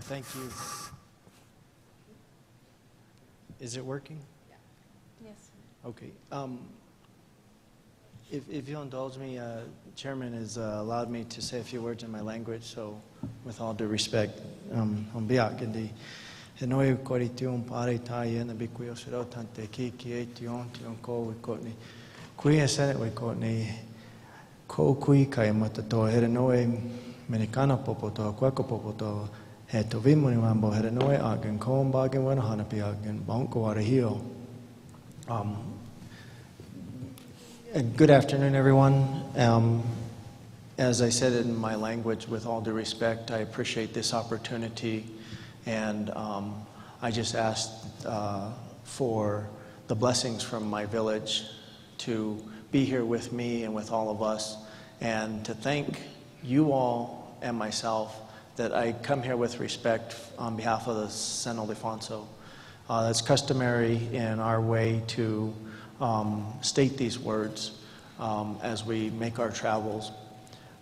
Thank you. Is it working? Yeah. Yes. Okay. If you'll indulge me, Chairman has allowed me to say a few words in my language, so with all due respect, on biakindi. Henoi kori tiun pare tai ena bikuyo sero tante ki e tion ko we kotni. Kui e sene we kotni ko kui kai matato here noi menikana popoto kwako popoto he to vimuni mambo here noi agen kom bagen wana hanapi agen bonko ara hio. Good afternoon, everyone. As I said in my language, with all due respect, I appreciate this opportunity, and I just asked for the blessings from my village to be here with me and with all of us, and to thank you all and myself that I come here with respect on behalf of the San Ildefonso. It's customary in our way to state these words as we make our travels.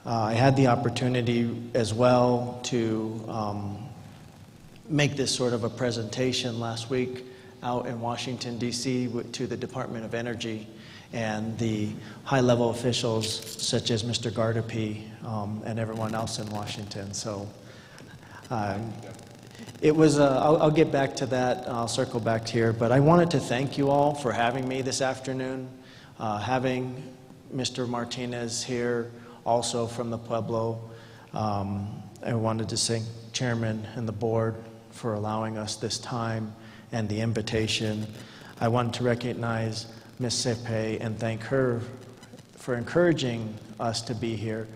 I had the opportunity as well to make this sort of a presentation last week out in Washington, D.C. to the Department of Energy and the high-level officials such as Mr. Gardapi and everyone else in Washington. So it was, I'll get back to that, I'll circle back here, but I wanted to thank you all for having me this afternoon, having Mr. Martinez here, also from the Pueblo. I wanted to thank Chairman and the board for allowing us this time and the invitation. I wanted to recognize Ms. Sepe and thank her for encouraging us to be here.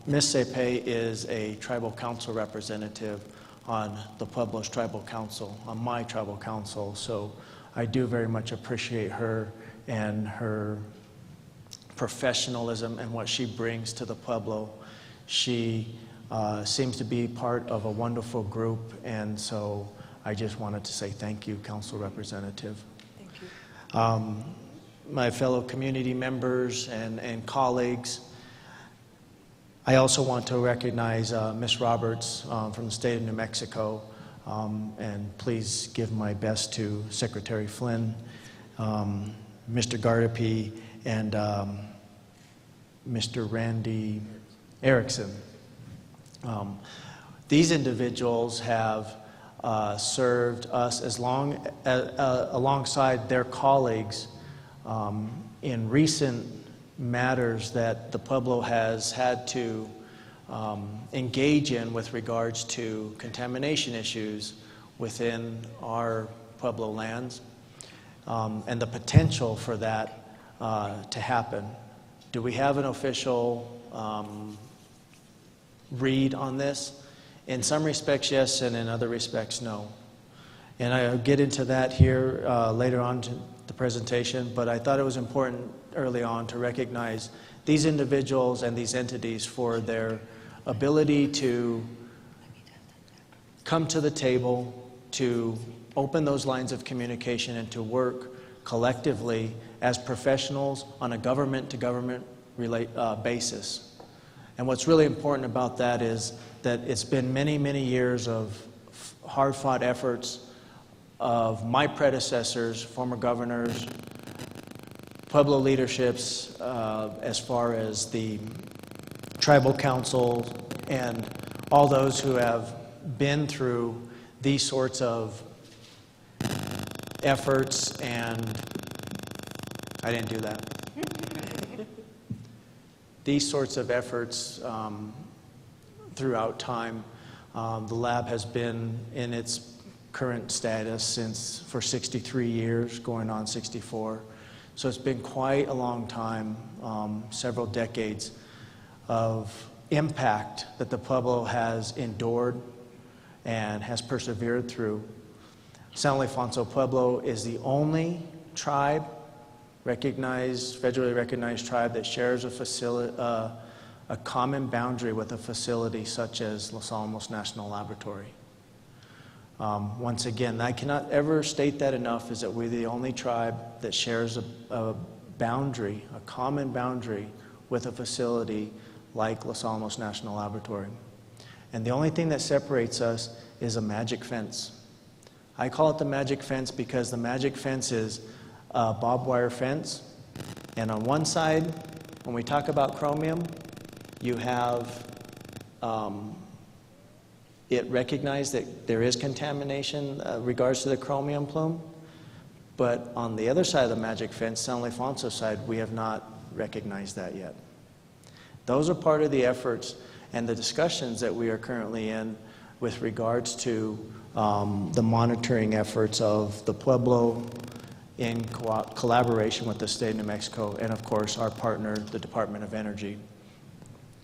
Ms. Sepe is a tribal council representative on the Pueblo's tribal council, on my tribal council, so I do very much appreciate her and her professionalism and what she brings to the Pueblo. She seems to be part of a wonderful group, and so I just wanted to say thank you, Council Representative. Thank you. My fellow community members and colleagues, I also want to recognize Ms. Roberts from the state of New Mexico, and please give my best to Secretary Flynn, Mr. Gardapi, and Mr. Randy Erickson. These individuals have served us alongside their colleagues in recent matters that the Pueblo has had to engage in with regards to contamination issues within our Pueblo lands and the potential for that to happen. Do we have an official read on this? In some respects, yes, and in other respects, no. And I'll get into that here later on to the presentation, but I thought it was important early on to recognize these individuals and these entities for their ability to come to the table, to open those lines of communication, and to work collectively as professionals on a government-to-government basis. And what's really important about that is that it's been many, many years of hard-fought efforts of my predecessors, former governors, Pueblo leaderships, as far as the tribal council and all those who have been through these sorts of efforts, and I didn't do that. These sorts of efforts throughout time. The lab has been in its current status for 63 years, going on 64. So it's been quite a long time, several decades of impact that the Pueblo has endured and has persevered through. San Ildefonso Pueblo is the only tribe, federally recognized tribe that shares a common boundary with a facility such as Los Alamos National Laboratory. Once again, I cannot ever state that enough, is that we're the only tribe that shares a boundary, a common boundary with a facility like Los Alamos National Laboratory. And the only thing that separates us is a magic fence. I call it the magic fence because the magic fence is a barbed wire fence. And on one side, when we talk about chromium, you have it recognized that there is contamination regards to the chromium plume. But on the other side of the magic fence, San Ildefonso side, we have not recognized that yet. Those are part of the efforts and the discussions that we are currently in with regards to the monitoring efforts of the Pueblo in collaboration with the state of New Mexico and, of course, our partner, the Department of Energy.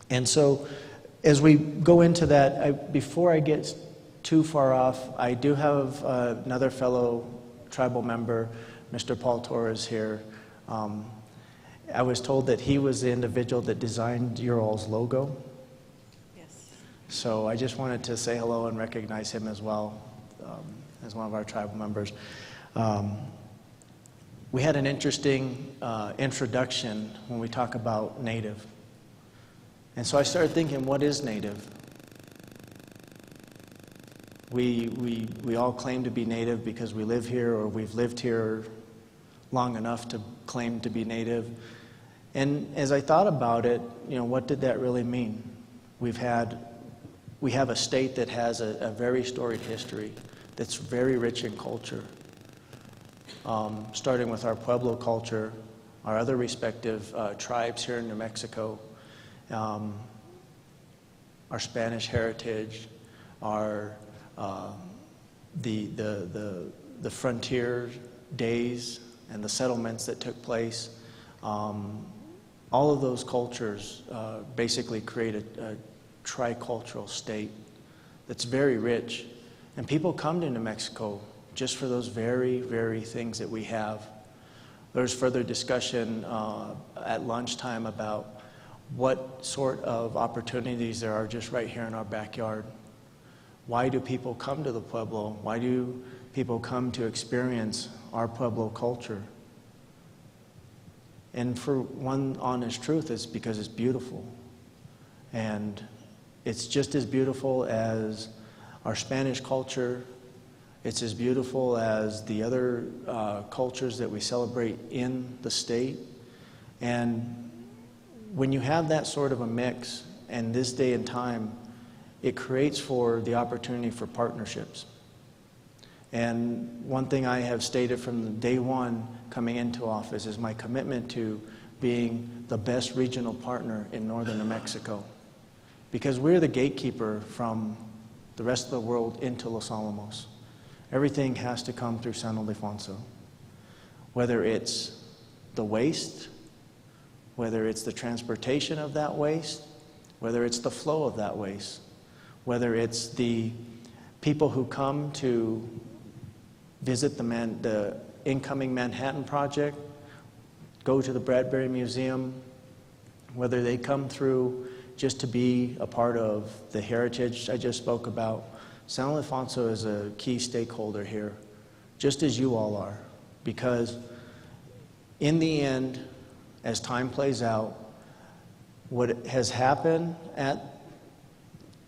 And so as we go into that, before I get too far off, I do have another fellow tribal member, Mr. Paul Torres here. I was told that he was the individual that designed your all's logo. Yes. So I just wanted to say hello and recognize him as well, as one of our tribal members. We had an interesting introduction when we talk about Native. And so I started thinking, what is Native? We all claim to be Native because we live here or we've lived here long enough to claim to be Native. And as I thought about it, what did that really mean? We have a state that has a very storied history that's very rich in culture. Starting with our Pueblo culture, our other respective tribes here in New Mexico, our Spanish heritage, our the frontier days and the settlements that took place. All of those cultures basically create a tricultural state that's very rich. And people come to New Mexico just for those very, very things that we have. There's further discussion at lunchtime about what sort of opportunities there are just right here in our backyard. Why do people come to the Pueblo? Why do people come to experience our Pueblo culture? And for one honest truth, it's because it's beautiful. And it's just as beautiful as our Spanish culture. It's as beautiful as the other cultures that we celebrate in the state. And when you have that sort of a mix, and this day and time, it creates for the opportunity for partnerships. And one thing I have stated from day one coming into office is my commitment to being the best regional partner in northern New Mexico. Because we're the gatekeeper from the rest of the world into Los Alamos. Everything has to come through San Ildefonso. Whether it's the waste, whether it's the transportation of that waste, whether it's the flow of that waste, whether it's the people who come to visit the incoming Manhattan Project, go to the Bradbury Museum, whether they come through just to be a part of the heritage I just spoke about. San Ildefonso is a key stakeholder here, just as you all are, because in the end, as time plays out, what has happened at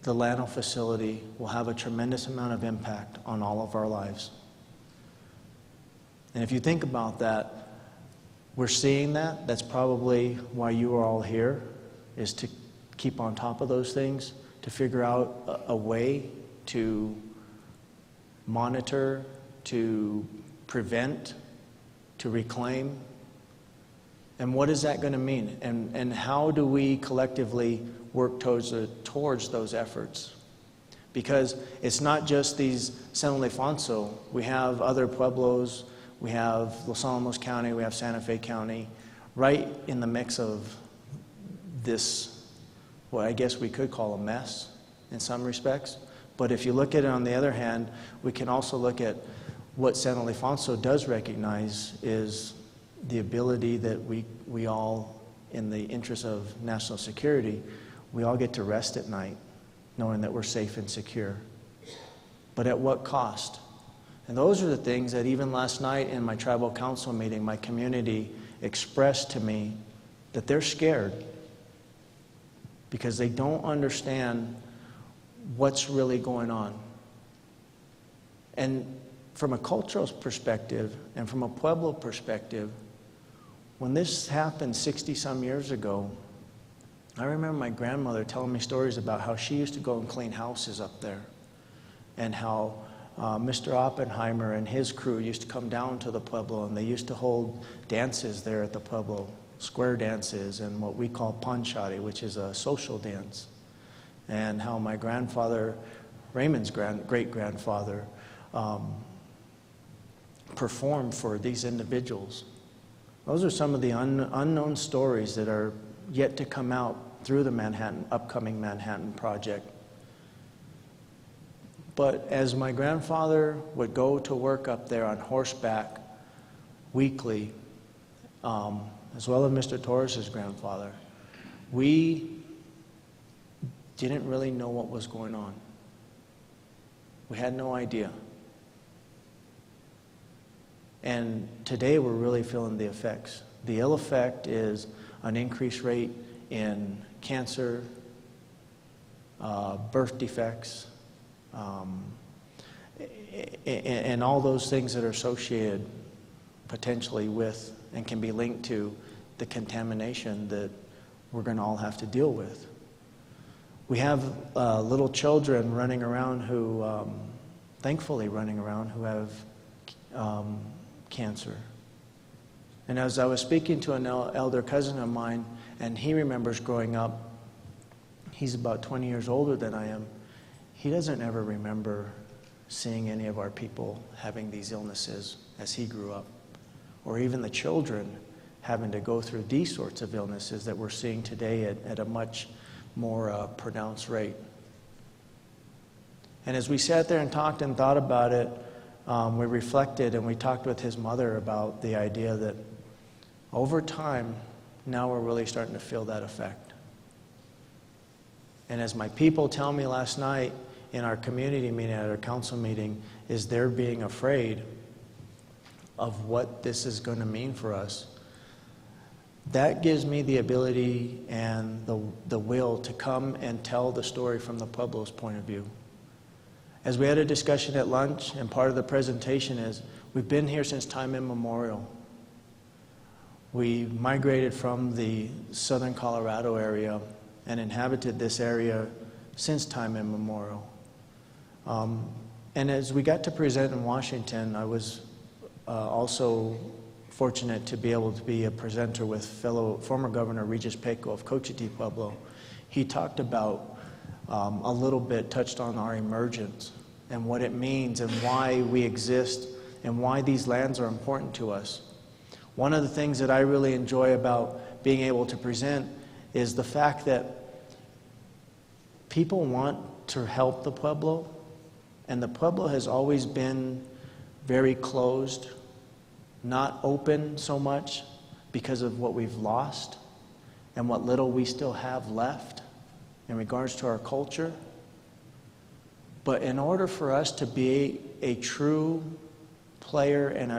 the Llano facility will have a tremendous amount of impact on all of our lives. And if you think about that, we're seeing that. That's probably why you are all here, is to keep on top of those things, to figure out a way to monitor, to prevent, to reclaim. And what is that going to mean? And how do we collectively work towards those efforts? Because it's not just these San Ildefonso. We have other pueblos. We have Los Alamos County. We have Santa Fe County, right in the mix of this, what I guess we could call a mess in some respects. But if you look at it on the other hand, we can also look at what San Ildefonso does recognize is the ability that we all, in the interest of national security, we all get to rest at night knowing that we're safe and secure. But at what cost? And those are the things that even last night in my tribal council meeting, my community expressed to me that they're scared because they don't understand what's really going on. And from a cultural perspective and from a Pueblo perspective, when this happened 60-some years ago, I remember my grandmother telling me stories about how she used to go and clean houses up there, and how Mr. Oppenheimer and his crew used to come down to the Pueblo, and they used to hold dances there at the Pueblo, square dances, and what we call panchari, which is a social dance. And how my grandfather, Raymond's great-grandfather, performed for these individuals. Those are some of the unknown stories that are yet to come out through the upcoming Manhattan Project. But as my grandfather would go to work up there on horseback weekly, as well as Mr. Torres's grandfather, we didn't really know what was going on. We had no idea. And today we're really feeling the effects. The ill effect is an increased rate in cancer, birth defects, and all those things that are associated potentially with and can be linked to the contamination that we're going to all have to deal with. We have little children running around who, thankfully running around, who have cancer. And as I was speaking to an elder cousin of mine, and he remembers growing up, he's about 20 years older than I am, he doesn't ever remember seeing any of our people having these illnesses as he grew up, or even the children having to go through these sorts of illnesses that we're seeing today at a much more pronounced rate. And as we sat there and talked and thought about it, we reflected and we talked with his mother about the idea that over time, now we're really starting to feel that effect. And as my people tell me last night in our community meeting, at our council meeting, is they're being afraid of what this is going to mean for us. That gives me the ability and the will to come and tell the story from the Pueblo's point of view. As we had a discussion at lunch, and part of the presentation is, we've been here since time immemorial. We migrated from the southern Colorado area and inhabited this area since time immemorial. And as we got to present in Washington, I was also fortunate to be able to be a presenter with former Governor Regis Pecco of Cochiti Pueblo. He talked about a little bit, touched on our emergence and what it means and why we exist and why these lands are important to us. One of the things that I really enjoy about being able to present is the fact that people want to help the Pueblo, and the Pueblo has always been very closed, not open so much because of what we've lost and what little we still have left in regards to our culture. But in order for us to be a true player and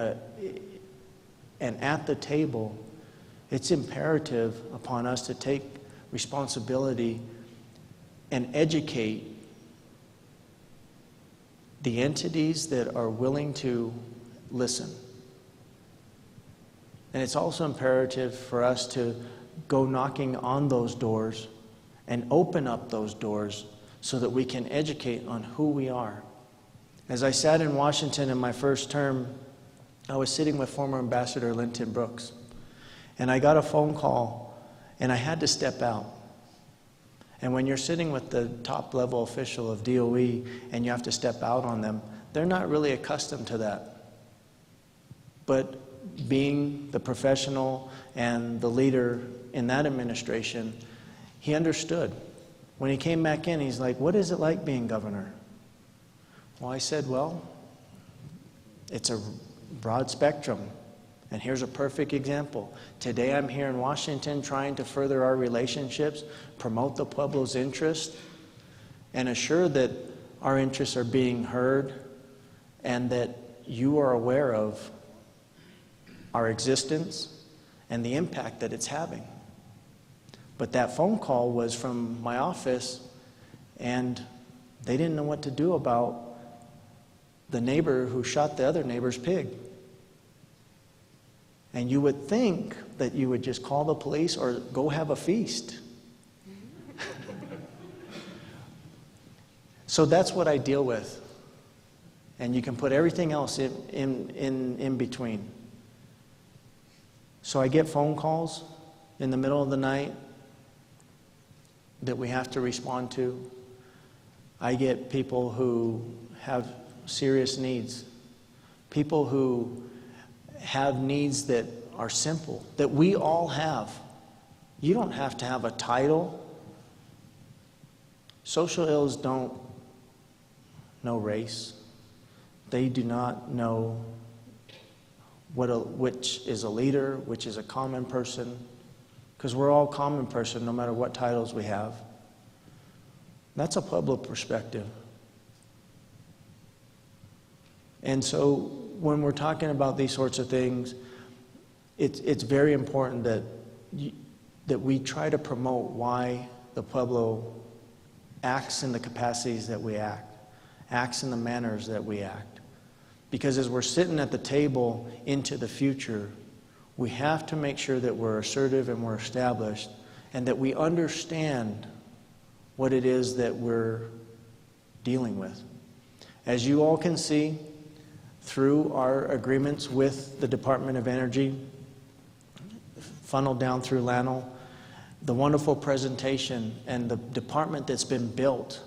at the table, it's imperative upon us to take responsibility and educate the entities that are willing to listen. And it's also imperative for us to go knocking on those doors and open up those doors so that we can educate on who we are. As I sat in Washington in my first term, I was sitting with former Ambassador Linton Brooks, and I got a phone call, and I had to step out. And when you're sitting with the top level official of DOE and you have to step out on them, they're not really accustomed to that. But being the professional and the leader in that administration, he understood. When he came back in, he's like, "What is it like being governor?" Well, I said, well, it's a broad spectrum. And here's a perfect example. Today I'm here in Washington trying to further our relationships, promote the Pueblo's interest, and assure that our interests are being heard and that you are aware of our existence and the impact that it's having. But that phone call was from my office, and They didn't know what to do about the neighbor who shot the other neighbor's pig. And you would think that you would just call the police or go have a feast. So that's what I deal with. And you can put everything else in between. So I get phone calls in the middle of the night that we have to respond to. I get people who have serious needs. People who have needs that are simple, that we all have. You don't have to have a title. Social ills don't know race. They do not know which is a leader, which is a common person, because we're all common person no matter what titles we have. That's a Pueblo perspective. And so when we're talking about these sorts of things, it's very important that we try to promote why the Pueblo acts in the capacities that we act, acts in the manners that we act. Because as we're sitting at the table into the future, we have to make sure that we're assertive and we're established, and that we understand what it is that we're dealing with. As you all can see, through our agreements with the Department of Energy, funneled down through LANL, the wonderful presentation and the department that's been built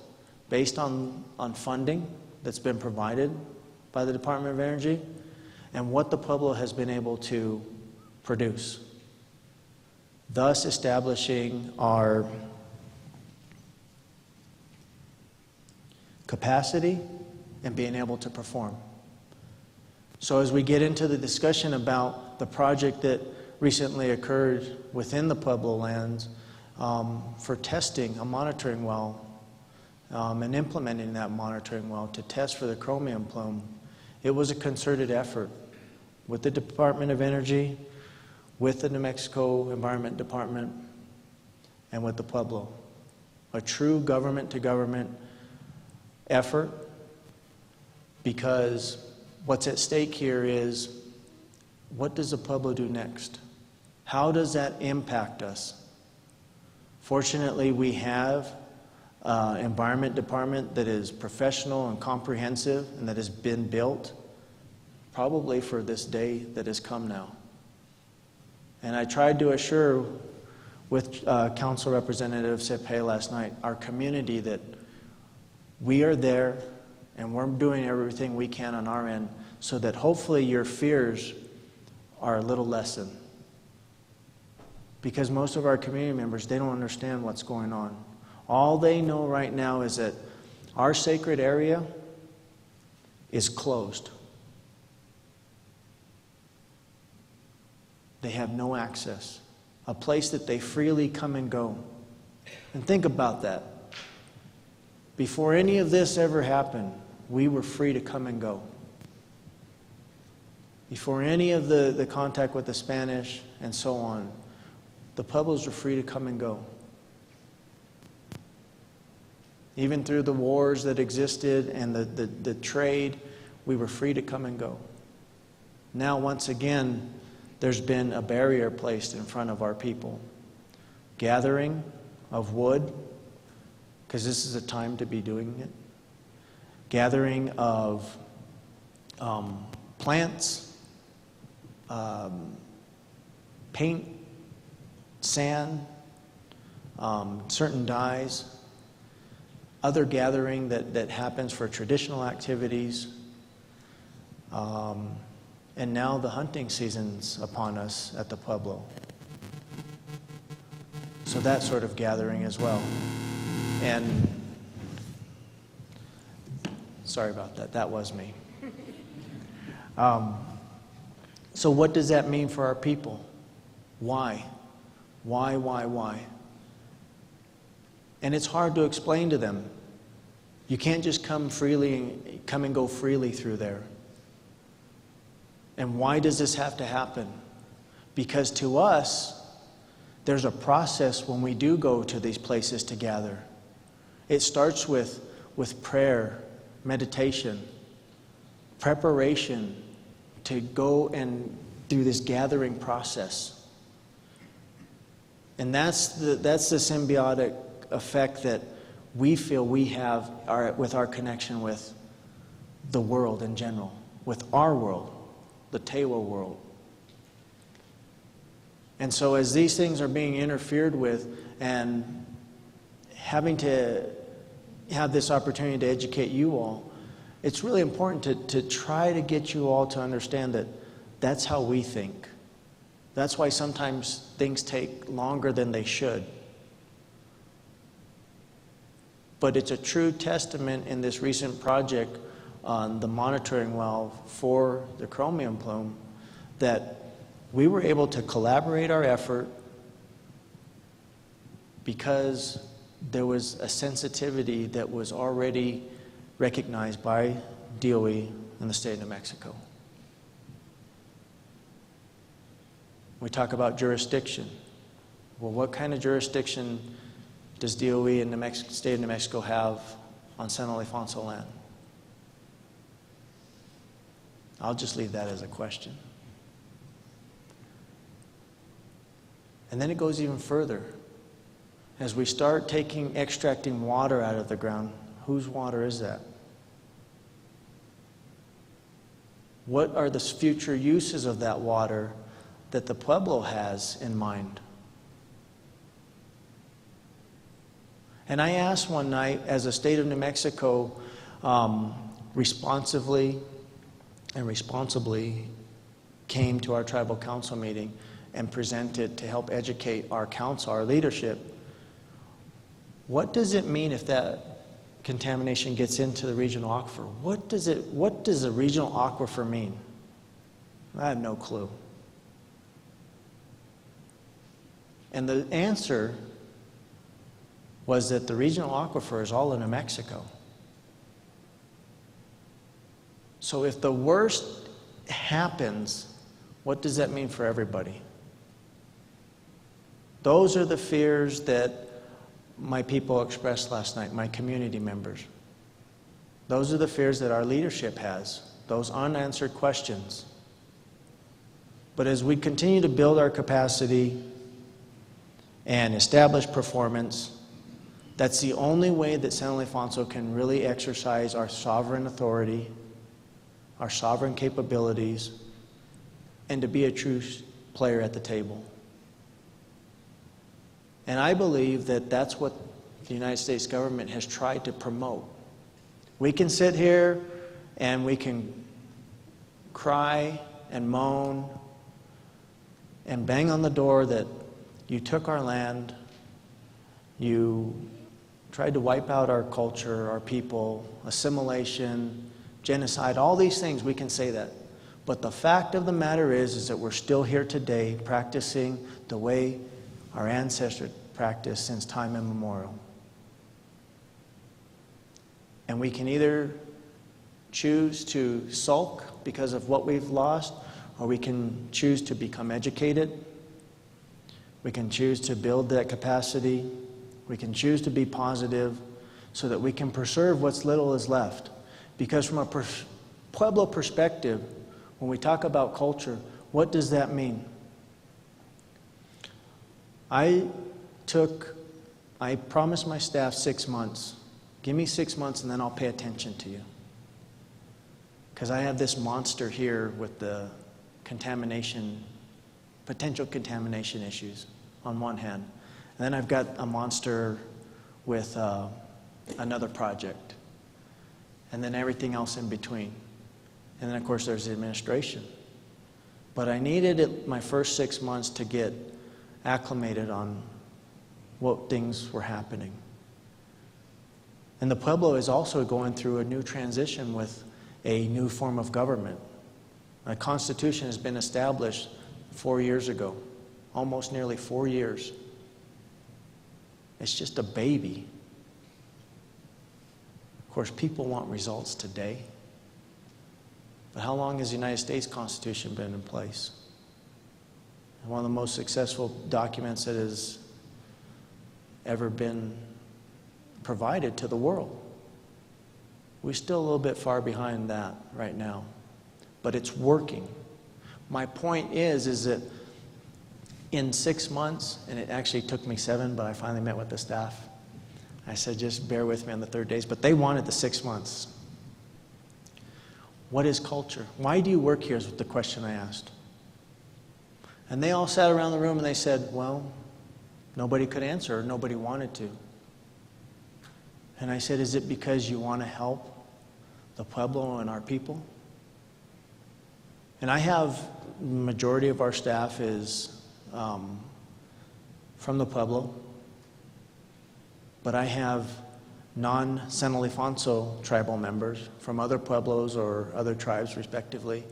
based on funding that's been provided by the Department of Energy, and what the Pueblo has been able to produce, thus establishing our capacity and being able to perform. So as we get into the discussion about the project that recently occurred within the Pueblo lands for testing a monitoring well and implementing that monitoring well to test for the chromium plume, it was a concerted effort with the Department of Energy, with the New Mexico Environment Department, and with the Pueblo. A true government-to-government effort, because what's at stake here is, what does the Pueblo do next? How does that impact us? Fortunately, we have an environment department that is professional and comprehensive and that has been built probably for this day that has come now. And I tried to assure with Council Representative Cepeda last night, our community, that we are there and we're doing everything we can on our end so that hopefully your fears are a little lessened. Because most of our community members, they don't understand what's going on. All they know right now is that our sacred area is closed. They have no access. A place that they freely come and go. And think about that. Before any of this ever happened, we were free to come and go. Before any of the contact with the Spanish and so on, the Pueblos were free to come and go. Even through the wars that existed and the trade, we were free to come and go. Now, once again, there's been a barrier placed in front of our people. Gathering of wood, because this is a time to be doing it. Gathering of plants, paint, sand, certain dyes, other gathering that happens for traditional activities. And now the hunting season's upon us at the Pueblo. So that sort of gathering as well. And sorry about that, that was me. So what does that mean for our people? Why? Why? And it's hard to explain to them. You can't just come and go freely through there. And why does this have to happen? Because to us, there's a process when we do go to these places to gather. It starts with with prayer, meditation, preparation to go and through this gathering process. And that's the symbiotic effect that we feel we have with our connection with the world in general, with our world, the Tewa world. And so as these things are being interfered with and having to have this opportunity to educate you all, it's really important to try to get you all to understand that that's how we think. That's why sometimes things take longer than they should. But it's a true testament in this recent project on the monitoring well for the chromium plume that we were able to collaborate our effort because there was a sensitivity that was already recognized by DOE in the state of New Mexico. We talk about jurisdiction. Well, what kind of jurisdiction does DOE in the state of New Mexico have on San Ildefonso land? I'll just leave that as a question. And then it goes even further. As we start extracting water out of the ground, whose water is that? What are the future uses of that water that the Pueblo has in mind? And I asked one night, as the state of New Mexico responsibly and responsibly came to our tribal council meeting and presented to help educate our council, our leadership, what does it mean if that contamination gets into the regional aquifer? What does a regional aquifer mean? I have no clue. And the answer was that the regional aquifer is all in New Mexico. So if the worst happens, what does that mean for everybody? Those are the fears that my people expressed last night, my community members. Those are the fears that our leadership has, those unanswered questions. But as we continue to build our capacity and establish performance, that's the only way that San Ildefonso can really exercise our sovereign authority, our sovereign capabilities, and to be a true player at the table. And I believe that that's what the United States government has tried to promote. We can sit here and we can cry and moan and bang on the door that you took our land, you tried to wipe out our culture, our people, assimilation, genocide, all these things, we can say that. But the fact of the matter is that we're still here today practicing the way our ancestors practiced since time immemorial. And we can either choose to sulk because of what we've lost, or we can choose to become educated. We can choose to build that capacity. We can choose to be positive so that we can preserve what's little is left. Because from a Pueblo perspective, when we talk about culture, what does that mean? I promised my staff 6 months. Give me 6 months and then I'll pay attention to you. Because I have this monster here with the potential contamination issues on one hand. And then I've got a monster with another project. And then everything else in between. And then of course there's the administration. But I needed my first 6 months to get acclimated on what things were happening. And the Pueblo is also going through a new transition with a new form of government. A constitution has been established 4 years ago, almost nearly 4 years. It's just a baby. Of course, people want results today. But how long has the United States Constitution been in place? And one of the most successful documents that has ever been provided to the world. We're still a little bit far behind that right now, but it's working. My point is that in 6 months, and it actually took me 7, but I finally met with the staff. I said, just bear with me on the 3rd days, but they wanted the 6 months. What is culture? Why do you work here is the question I asked. And they all sat around the room and they said, well, nobody could answer, or nobody wanted to. And I said, is it because you want to help the Pueblo and our people? And I have, the majority of our staff is from the Pueblo, but I have non-San Ildefonso tribal members from other Pueblos or other tribes respectively,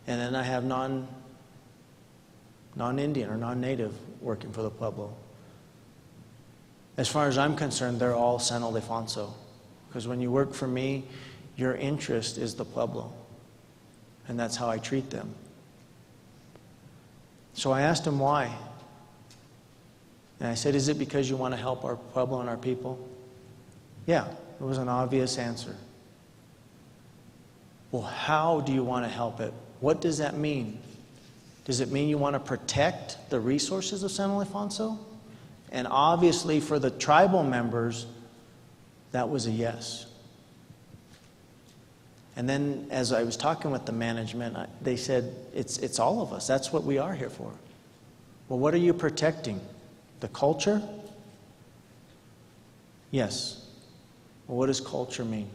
and then I have non-Indian or non-Native working for the Pueblo. As far as I'm concerned, they're all San Ildefonso, because when you work for me, your interest is the Pueblo, and that's how I treat them. So I asked him why. And I said, is it because you want to help our Pueblo and our people? Yeah, it was an obvious answer. Well, how do you want to help it? What does that mean? Does it mean you want to protect the resources of San Ildefonso? And obviously for the tribal members, that was a yes. And then as I was talking with the management, they said, it's all of us. That's what we are here for. Well, what are you protecting? The culture? Yes. Well, what does culture mean?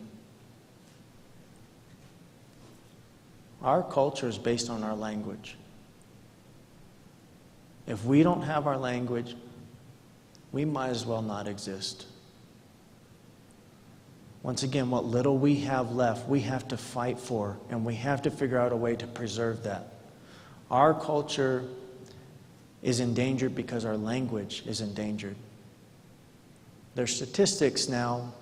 Our culture is based on our language. If we don't have our language, we might as well not exist. Once again, what little we have left, we have to fight for, and we have to figure out a way to preserve that. Our culture is endangered because our language is endangered. There's statistics now,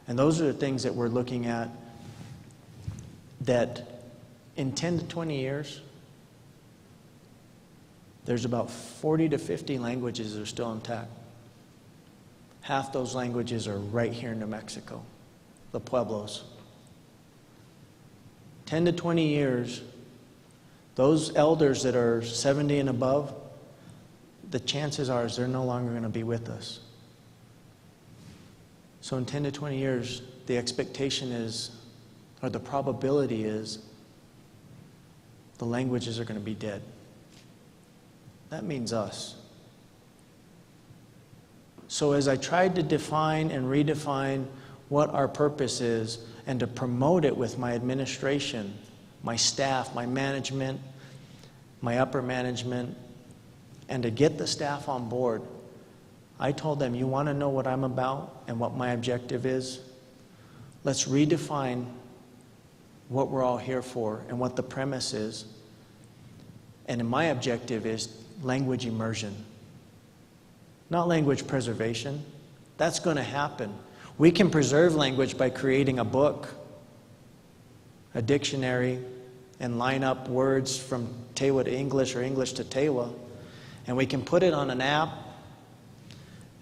and those are the things that we're looking at, that in 10 to 20 years, there's about 40 to 50 languages that are still intact. Half those languages are right here in New Mexico, the Pueblos. 10 to 20 years, those elders that are 70 and above, the chances are they're no longer going to be with us. So in 10 to 20 years, the expectation is, or the probability is, the languages are going to be dead. That means us. So as I tried to define and redefine what our purpose is and to promote it with my administration, my staff, my management, my upper management, and to get the staff on board, I told them, you want to know what I'm about and what my objective is? Let's redefine what we're all here for and what the premise is. And my objective is language immersion, not language preservation. That's going to happen. We can preserve language by creating a book, a dictionary, and line up words from Tewa to English or English to Tewa. And we can put it on an app,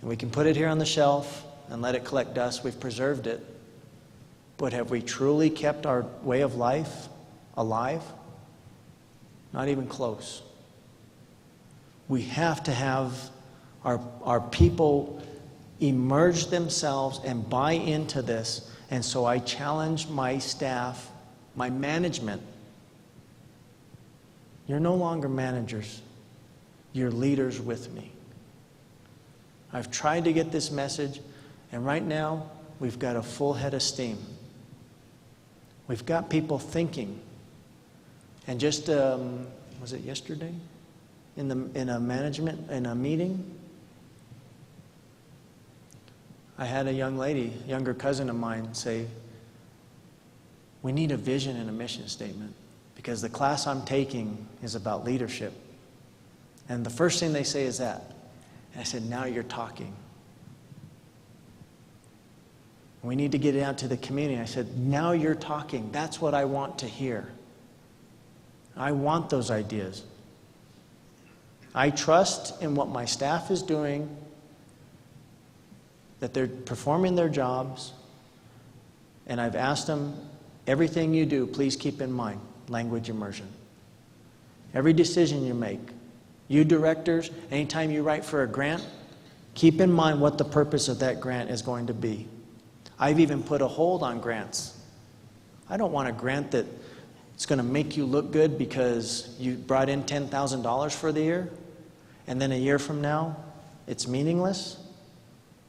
and we can put it here on the shelf and let it collect dust. We've preserved it. But have we truly kept our way of life alive? Not even close. We have to have our people immerse themselves and buy into this. And so I challenge my staff, my management. You're no longer managers. You're leaders with me. I've tried to get this message, and right now we've got a full head of steam. We've got people thinking. And just, was it yesterday? In a meeting, I had a young lady, younger cousin of mine, say, we need a vision and a mission statement because the class I'm taking is about leadership. And the first thing they say is that. And I said, now you're talking. We need to get it out to the community. I said, now you're talking. That's what I want to hear. I want those ideas. I trust in what my staff is doing, that they're performing their jobs, And I've asked them, everything you do, please keep in mind language immersion. Every decision you make, you directors, anytime you write for a grant, keep in mind what the purpose of that grant is going to be. I've even put a hold on grants. I don't want a grant that it's going to make you look good because you brought in $10,000 for the year, and then a year from now, it's meaningless,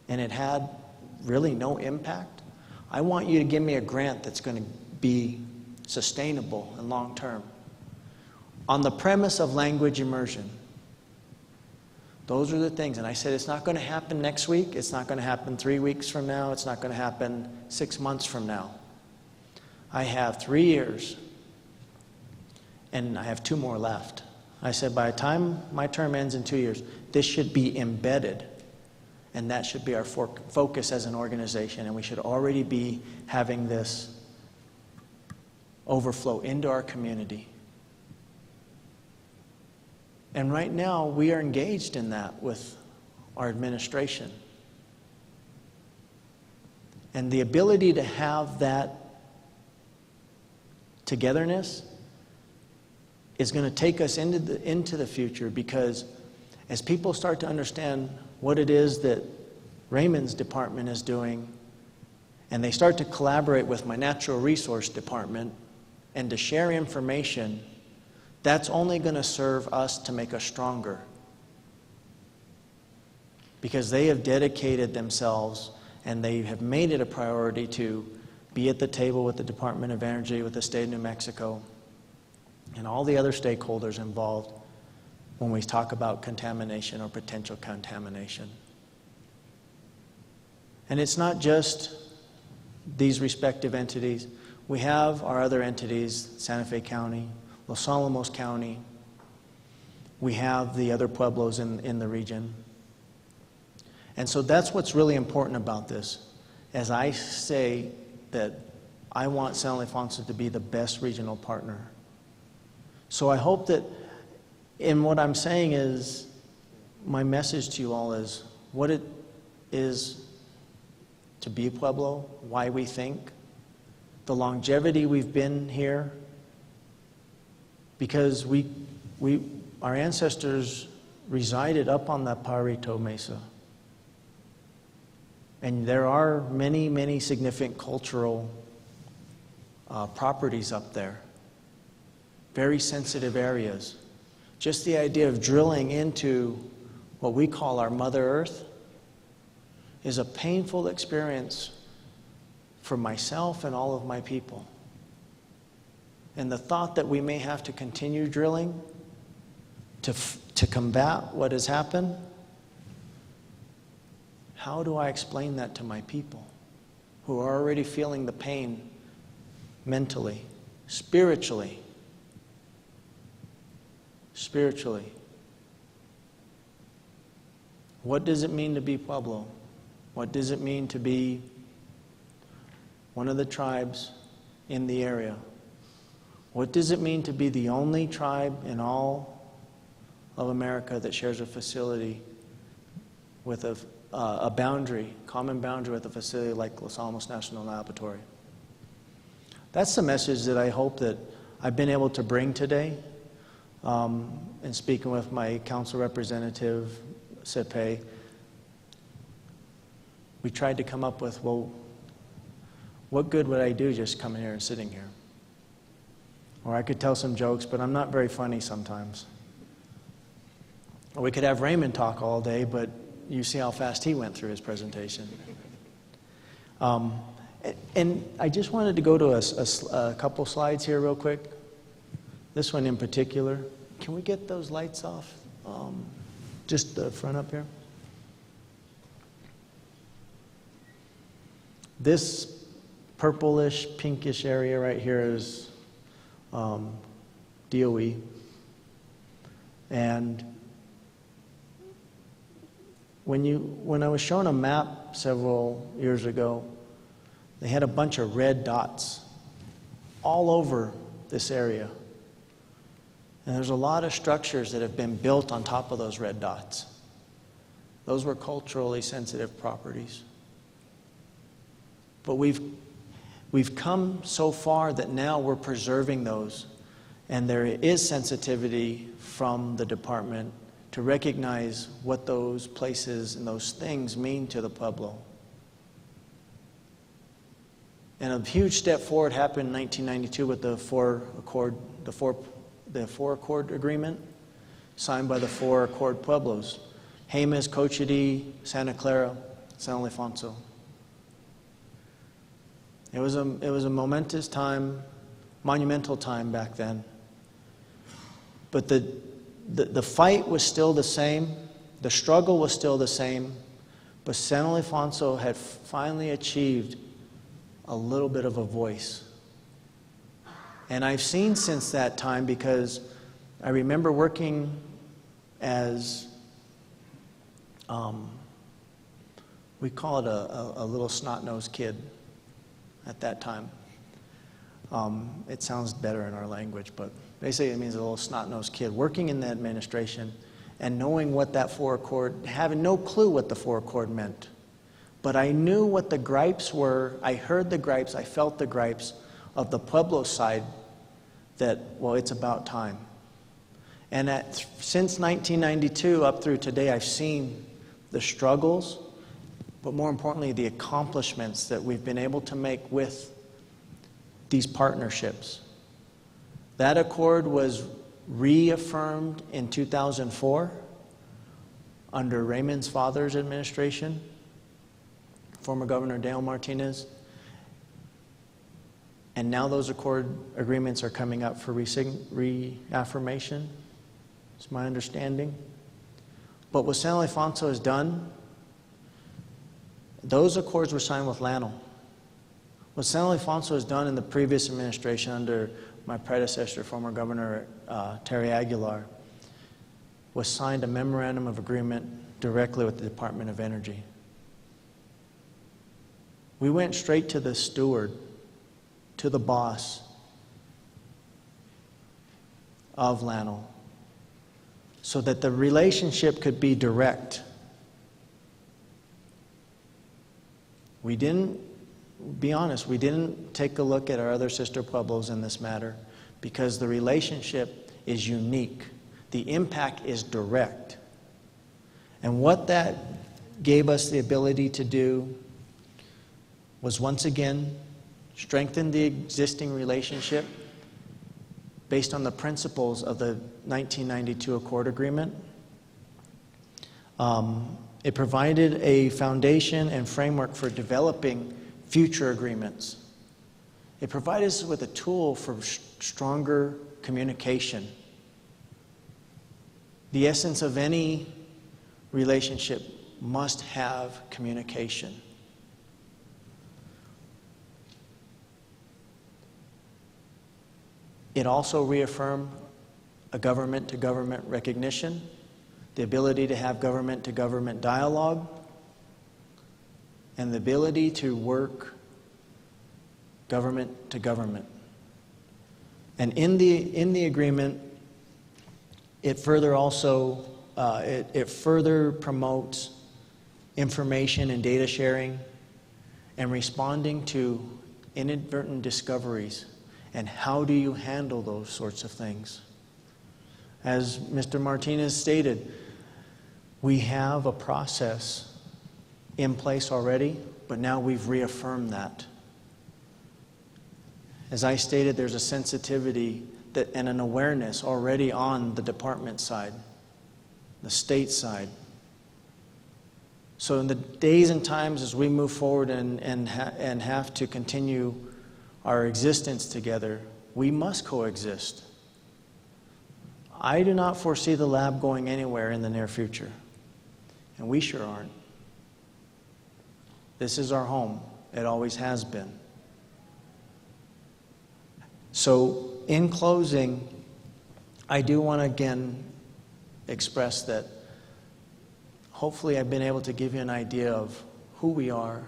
and it had really no impact. I want you to give me a grant that's going to be sustainable and long-term. On the premise of language immersion, those are the things. And I said it's not going to happen next week. It's not going to happen 3 weeks from now. It's not going to happen 6 months from now. I have 3 years, and I have 2 more left. I said by the time my term ends in 2 years, this should be embedded. And that should be our focus as an organization. And we should already be having this overflow into our community. And right now, we are engaged in that with our administration. And the ability to have that togetherness is going to take us into the future, because as people start to understand what it is that Raymond's department is doing, and they start to collaborate with my natural resource department and to share information, that's only going to serve us to make us stronger. Because they have dedicated themselves and they have made it a priority to be at the table with the Department of Energy, with the state of New Mexico, and all the other stakeholders involved when we talk about contamination or potential contamination. And it's not just these respective entities. We have our other entities, Santa Fe County, Los Alamos County. We have the other pueblos in the region. And so that's what's really important about this. As I say that I want San Ildefonso to be the best regional partner. So I hope that in what I'm saying is, my message to you all is what it is to be Pueblo, why we think, the longevity we've been here, because our ancestors resided up on that Pajarito Mesa. And there are many, many significant cultural properties up there. Very sensitive areas. Just the idea of drilling into what we call our Mother Earth is a painful experience for myself and all of my people. And the thought that we may have to continue drilling to combat what has happened, how do I explain that to my people who are already feeling the pain mentally, spiritually? Spiritually. What does it mean to be Pueblo? What does it mean to be one of the tribes in the area? What does it mean to be the only tribe in all of America that shares a facility with a boundary, common boundary with a facility like Los Alamos National Laboratory? That's the message that I hope that I've been able to bring today. In speaking with my council representative, Sepe, we tried to come up with, well, what good would I do just coming here and sitting here? Or I could tell some jokes, but I'm not very funny sometimes. Or we could have Raymond talk all day, but you see how fast he went through his presentation. And I just wanted to go to a couple slides here real quick. This one in particular. Can we get those lights off? Just the front up here. This purplish, pinkish area right here is DOE. And when I was shown a map several years ago, they had a bunch of red dots all over this area. And there's a lot of structures that have been built on top of those red dots. Those were culturally sensitive properties. But We've come so far that now we're preserving those, and there is sensitivity from the department to recognize what those places and those things mean to the Pueblo. And a huge step forward happened in 1992 with the Four Accord Agreement, signed by the Four Accord Pueblos: Jemez, Cochiti, Santa Clara, San Ildefonso. It was a momentous time, monumental time back then. But the fight was still the same, the struggle was still the same, but San Ildefonso had finally achieved a little bit of a voice. And I've seen since that time, because I remember working as, we call it a little snot-nosed kid at that time. It sounds better in our language, but basically it means a little snot-nosed kid working in the administration and knowing what that Four Accord, having no clue what the Four Accord meant. But I knew what the gripes were. I heard the gripes, I felt the gripes of the Pueblo side that, well, it's about time. And since 1992 up through today, I've seen the struggles, but more importantly, the accomplishments that we've been able to make with these partnerships. That accord was reaffirmed in 2004 under Raymond's father's administration, former Governor Dale Martinez. And now those accord agreements are coming up for reaffirmation, it's my understanding. But what San Ildefonso has done, those accords were signed with Lano. What San Ildefonso has done in the previous administration under my predecessor, former Governor Terry Aguilar, was signed a memorandum of agreement directly with the Department of Energy. We went straight to the steward, to the boss of Lano, so that the relationship could be direct. We didn't, be honest, we didn't take a look at our other sister pueblos in this matter, because the relationship is unique. The impact is direct. And what that gave us the ability to do was, once again, strengthen the existing relationship based on the principles of the 1992 Accord Agreement. It provided a foundation and framework for developing future agreements. It provided us with a tool for stronger communication. The essence of any relationship must have communication. It also reaffirmed a government-to-government recognition, the ability to have government-to-government dialogue, and the ability to work government-to-government. And in the agreement, it further also it further promotes information and data sharing and responding to inadvertent discoveries. And how do you handle those sorts of things? As Mr. Martinez stated, we have a process in place already, but now we've reaffirmed that. As I stated, there's a sensitivity and an awareness already on the department side, the state side. So in the days and times as we move forward and have to continue our existence together, we must coexist. I do not foresee the lab going anywhere in the near future, and we sure aren't. This is our home. It always has been. So, in closing, I do want to again express that hopefully I've been able to give you an idea of who we are,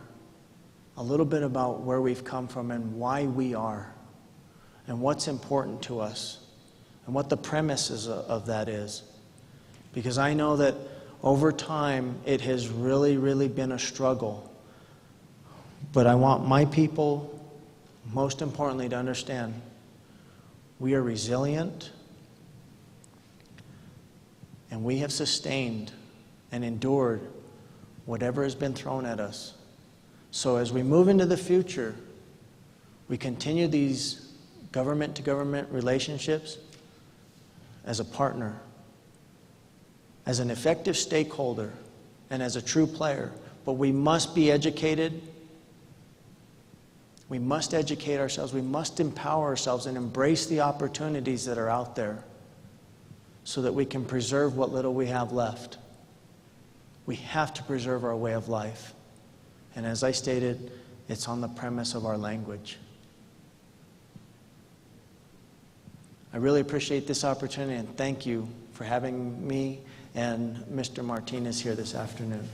a little bit about where we've come from and why we are, and what's important to us, and what the premises of that is. Because I know that over time it has really, really been a struggle. But I want my people most importantly, to understand we are resilient and we have sustained and endured whatever has been thrown at us. So as we move into the future, we continue these government-to-government relationships as a partner, as an effective stakeholder, and as a true player. But we must be educated. We must educate ourselves. We must empower ourselves and embrace the opportunities that are out there so that we can preserve what little we have left. We have to preserve our way of life. And as I stated, it's on the premise of our language. I really appreciate this opportunity and thank you for having me and Mr. Martinez here this afternoon.